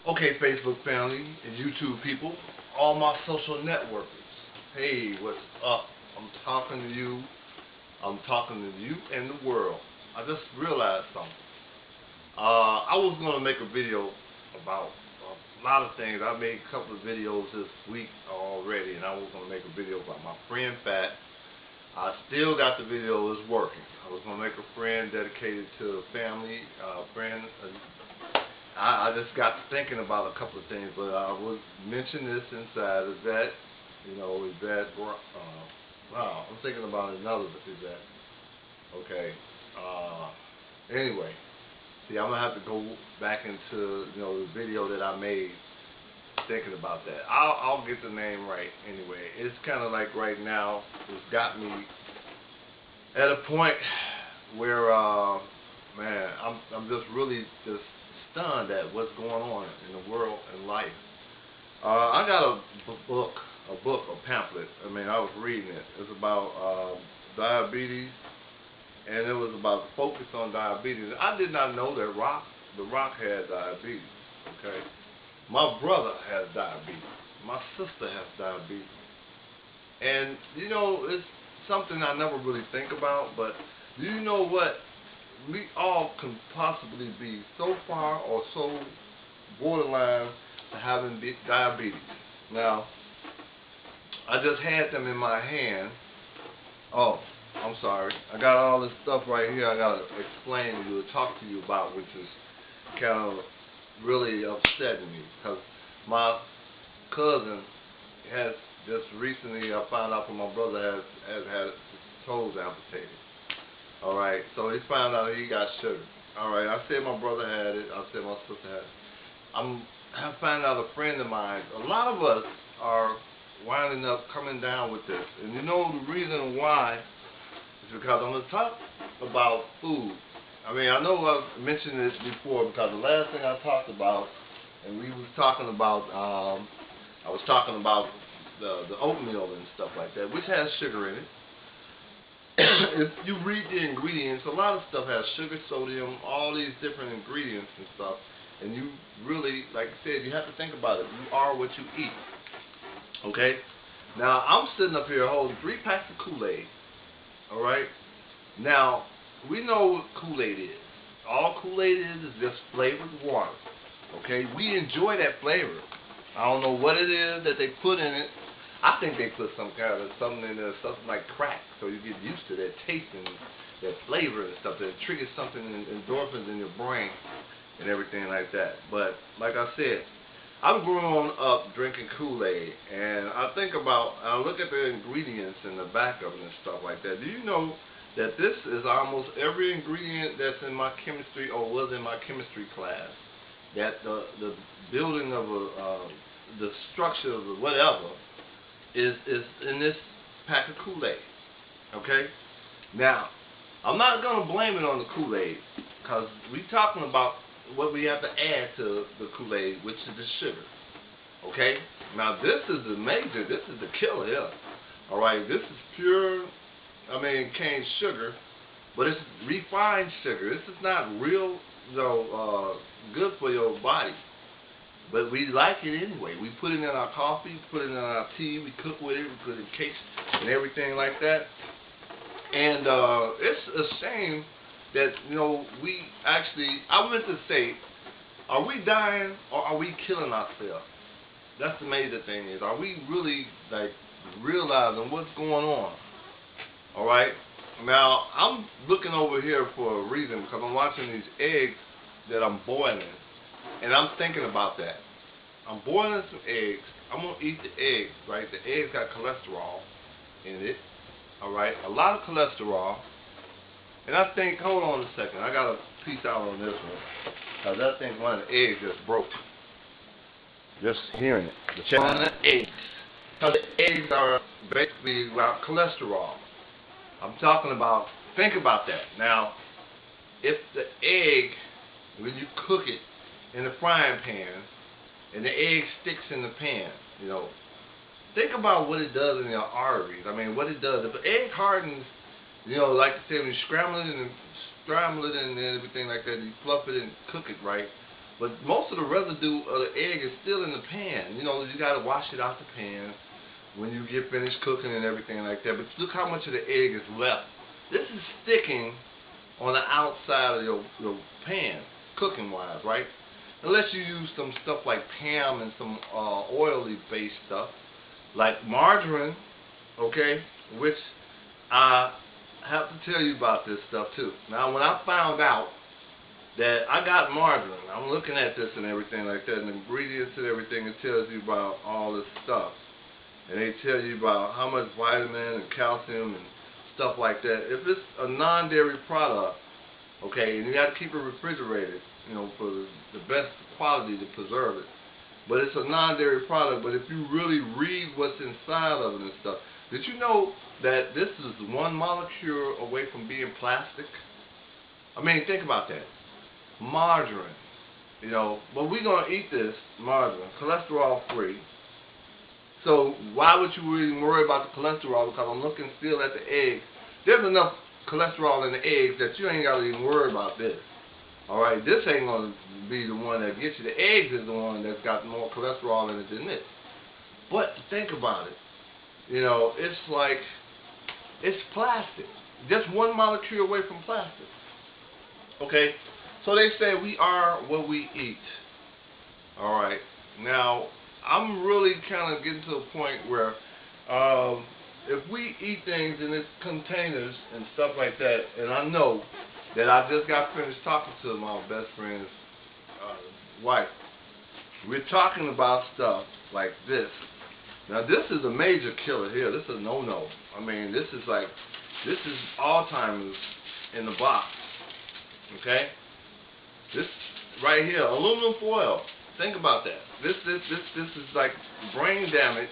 Okay, Facebook family and YouTube people, all my social networkers. Hey, what's up? I'm talking to you. I'm talking to you and the world. I just realized something. I was going to make a video about a lot of things. I made a couple of videos this week already, and I was going to make a video about my friend Fat. I still got the video, it's working. I was going to make a friend dedicated to family, friend. I just got to thinking about a couple of things, but I would mention this inside. Is that, wow, I'm thinking about another, is that, okay. Anyway, see, I'm going to have to go back into, the video that I made thinking about that. I'll get the name right anyway. It's kind of like right now, it's got me at a point where, man, I'm just really just stunned at what's going on in the world and life. I got a book, a pamphlet. I mean, I was reading it. It's about diabetes, and it was about the focus on diabetes. I did not know that The Rock had diabetes. Okay, my brother has diabetes. My sister has diabetes, and it's something I never really think about. But do you know what? We all can possibly be so far or so borderline to having diabetes. Now, I just had them in my hand. Oh, I'm sorry. I got all this stuff right here I got to explain to you, talk to you about, which is kind of really upsetting me. Because my cousin has just recently, I found out from my brother, has had his toes amputated. Alright, so he found out he got sugar. Alright, I said my brother had it. I said my sister had it. I found out a friend of mine. A lot of us are winding up coming down with this. And the reason why is because I'm going to talk about food. I mean, I know I've mentioned this before because the last thing I talked about, and we was talking about, I was talking about the oatmeal and stuff like that, which has sugar in it. If you read the ingredients, a lot of stuff has sugar, sodium, all these different ingredients and stuff. And you really, like I said, you have to think about it. You are what you eat. Okay? Now, I'm sitting up here holding 3 packs of Kool-Aid. Alright? Now, we know what Kool-Aid is. All Kool-Aid is just flavored water. Okay? We enjoy that flavor. I don't know what it is that they put in it. I think they put some kind of something in there, something like crack, so you get used to that taste and that flavor and stuff that triggers something in endorphins in your brain and everything like that. But like I said, I've grown up drinking Kool-Aid, and I look at the ingredients in the back of it and stuff like that. Do you know that this is almost every ingredient that's in my chemistry or was in my chemistry class? That the building of the structure of the whatever is in this pack of Kool-Aid. Okay? Now, I'm not going to blame it on the Kool-Aid because we're talking about what we have to add to the Kool-Aid, which is the sugar. Okay? Now, this is this is the killer here. Alright, this is pure, cane sugar, but it's refined sugar. This is not real, good for your body. But we like it anyway. We put it in our coffee, we put it in our tea, we cook with it, we put it in cakes and everything like that. And it's a shame that, I meant to say, are we dying or are we killing ourselves? That's the major thing is, are we really, realizing what's going on? Alright? Now, I'm looking over here for a reason because I'm watching these eggs that I'm boiling. And I'm thinking about that. I'm boiling some eggs. I'm going to eat the eggs, right? The eggs got cholesterol in it. Alright? A lot of cholesterol. And I think, hold on a second. I got a piece out on this one. Because I think one of the eggs just broke. Just hearing it. The check on the eggs. Because the eggs are basically about cholesterol. I'm talking about, think about that. Now, if the egg, when you cook it, in the frying pan, and the egg sticks in the pan, think about what it does in your arteries. What it does. If the egg hardens, like I said, when you scramble it and everything like that, you fluff it and cook it right, But most of the residue of the egg is still in the pan. You know, you gotta wash it out the pan when you get finished cooking and everything like that. But look how much of the egg is left. This is sticking on the outside of your pan, cooking wise, right? Unless you use some stuff like Pam and some oily based stuff, like margarine, okay, which I have to tell you about this stuff too. Now, when I found out that I got margarine, I'm looking at this and everything like that, and the ingredients and everything, it tells you about all this stuff. And they tell you about how much vitamin and calcium and stuff like that. If it's a non-dairy product, okay, and you got to keep it refrigerated, you know, for the best quality to preserve it. But it's a non-dairy product, but if you really read what's inside of it and stuff, did you know that this is one molecule away from being plastic? I mean, think about that. Margarine, you know, but we're going to eat this margarine, cholesterol free. So why would you really worry about the cholesterol? Because I'm looking still at the eggs. There's enough cholesterol in the eggs that you ain't got to even worry about this. Alright, this ain't going to be the one that gets you. The eggs is the one that's got more cholesterol in it than this. But think about it. You know, it's like, it's plastic. Just one molecule away from plastic. Okay? So they say we are what we eat. Alright. Now, I'm really kind of getting to a point where if we eat things in its containers and stuff like that, and I know that I just got finished talking to my best friend's wife. We're talking about stuff like this. Now this is a major killer here. This is a no-no. I mean, this is Alzheimer's in the box. Okay? This right here, aluminum foil. Think about that. This is like brain damage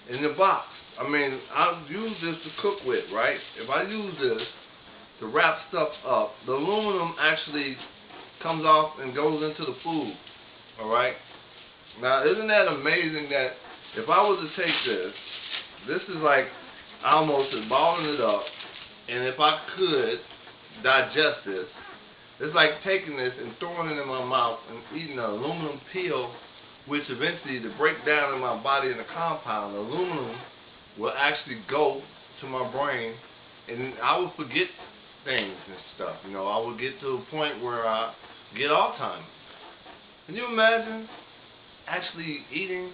in the box. I mean, I use this to cook with, right? If I use this to wrap stuff up, the aluminum actually comes off and goes into the food. Alright? Now, isn't that amazing that if I was to take this is like almost balling it up, and if I could digest this, it's like taking this and throwing it in my mouth and eating an aluminum peel, which eventually, to break down in my body in the compound, the aluminum will actually go to my brain, and I will forget things and stuff. You know, I will get to a point where I get Alzheimer's. Can you imagine actually eating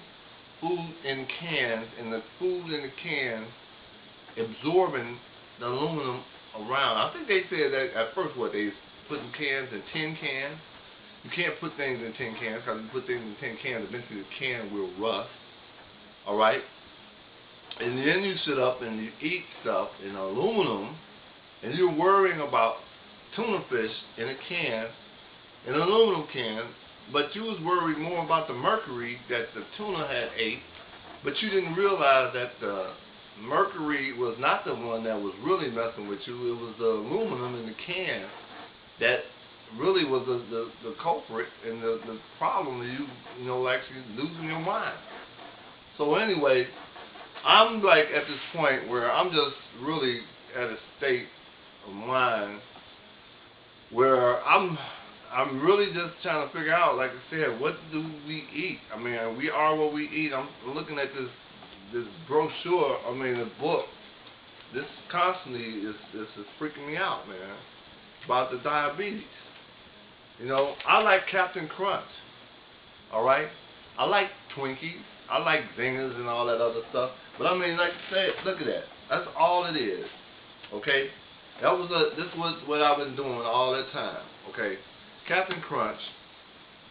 food in cans, and the food in the can absorbing the aluminum around? I think they said that at first, what, they putting cans in tin cans. You can't put things in tin cans, because if you put things in tin cans, eventually the can will rust. Alright? And then you sit up and you eat stuff in aluminum, and you're worrying about tuna fish in a can, in an aluminum can, but you was worried more about the mercury that the tuna had ate, but you didn't realize that the mercury was not the one that was really messing with you. It was the aluminum in the can that really was the culprit and the problem of you know, actually losing your mind. So anyway, I'm like at this point where I'm just really at a state of mind where I'm really just trying to figure out, like I said, what do we eat? I mean, we are what we eat. I'm looking at this brochure, I mean, the book. This constantly is freaking me out, man, about the diabetes. You know, I like Captain Crunch, alright? I like Twinkies. I like Zingers and all that other stuff. But I mean, like I said, look at that. That's all it is, okay? This was what I've been doing all that time, okay? Captain Crunch,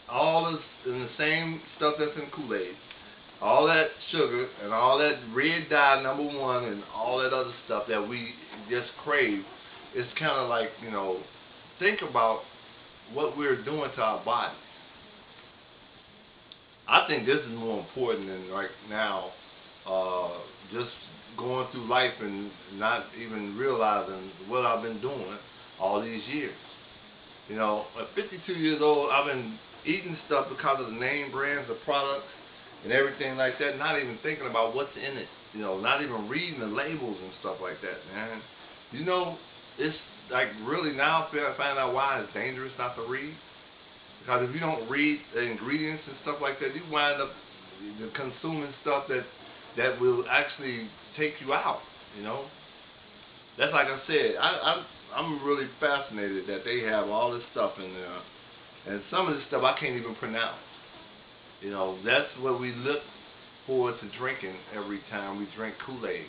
all is in the same stuff that's in Kool-Aid. All that sugar and all that red dye #1 and all that other stuff that we just crave. It's kind of like, you know, think about what we're doing to our bodies. I think this is more important than right now just going through life and not even realizing what I've been doing all these years. You know, at 52 years old, I've been eating stuff because of the name brands of products and everything like that, not even thinking about what's in it. You know, not even reading the labels and stuff like that, man. You know, it's like really now I find out why it's dangerous not to read. Because if you don't read the ingredients and stuff like that, you wind up consuming stuff that will actually take you out. You know, that's like I said. I'm really fascinated that they have all this stuff in there, and some of this stuff I can't even pronounce. You know, that's what we look forward to drinking every time we drink Kool-Aid,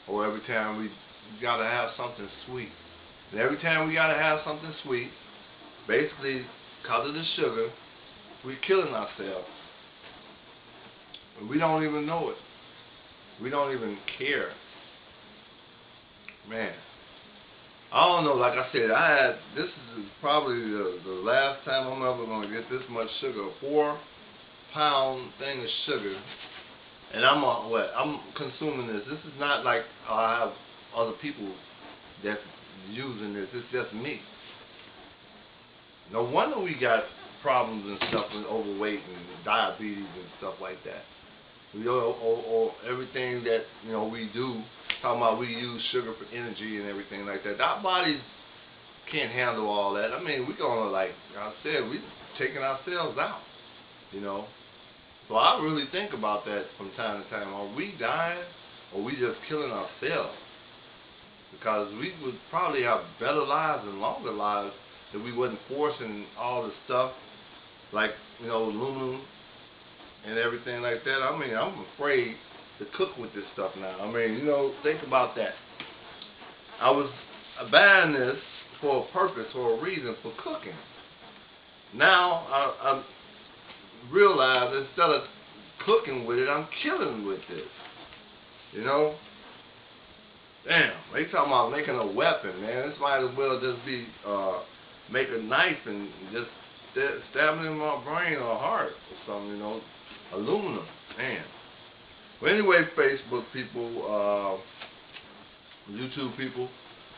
or every time we gotta have something sweet. And every time we gotta have something sweet, basically, because of the sugar, we're killing ourselves. And we don't even know it. We don't even care. Man. I don't know, like I said, this is probably the last time I'm ever going to get this much sugar, a 4-pound thing of sugar. And I'm consuming this. This is not like I have other people that's using this. It's just me. No wonder we got problems and stuff with overweight and diabetes and stuff like that. Or everything that we do, talking about we use sugar for energy and everything like that. Our bodies can't handle all that. I mean, we're gonna, like I said, we taking ourselves out. So I really think about that from time to time. Are we dying, or we just killing ourselves? Because we would probably have better lives and longer lives if we wasn't forcing all the stuff like aluminum and everything like that. I mean, I'm afraid to cook with this stuff now. I mean, think about that. I was buying this for a purpose, for a reason, for cooking. Now I realize instead of cooking with it, I'm killing with this. Damn, they talking about making a weapon, man. This might as well just be make a knife and just stab it in my brain or heart or something, aluminum, man. But anyway, Facebook people, YouTube people,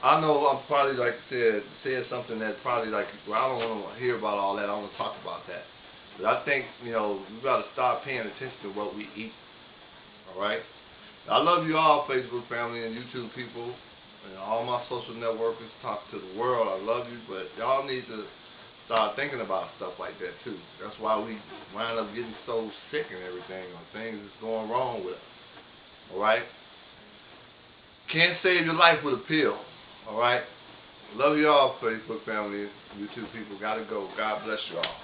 I know I'm probably, like I said something that probably, like, well, I don't want to hear about all that. I want to talk about that. But I think, we got to start paying attention to what we eat. All right? I love you all, Facebook family and YouTube people, and all my social networkers. Talk to the world. I love you, but y'all need to start thinking about stuff like that too. That's why we wind up getting so sick and everything, or things that's going wrong with us. All right? Can't save your life with a pill. All right? Love you all, Facebook family, YouTube people. Gotta go. God bless you all.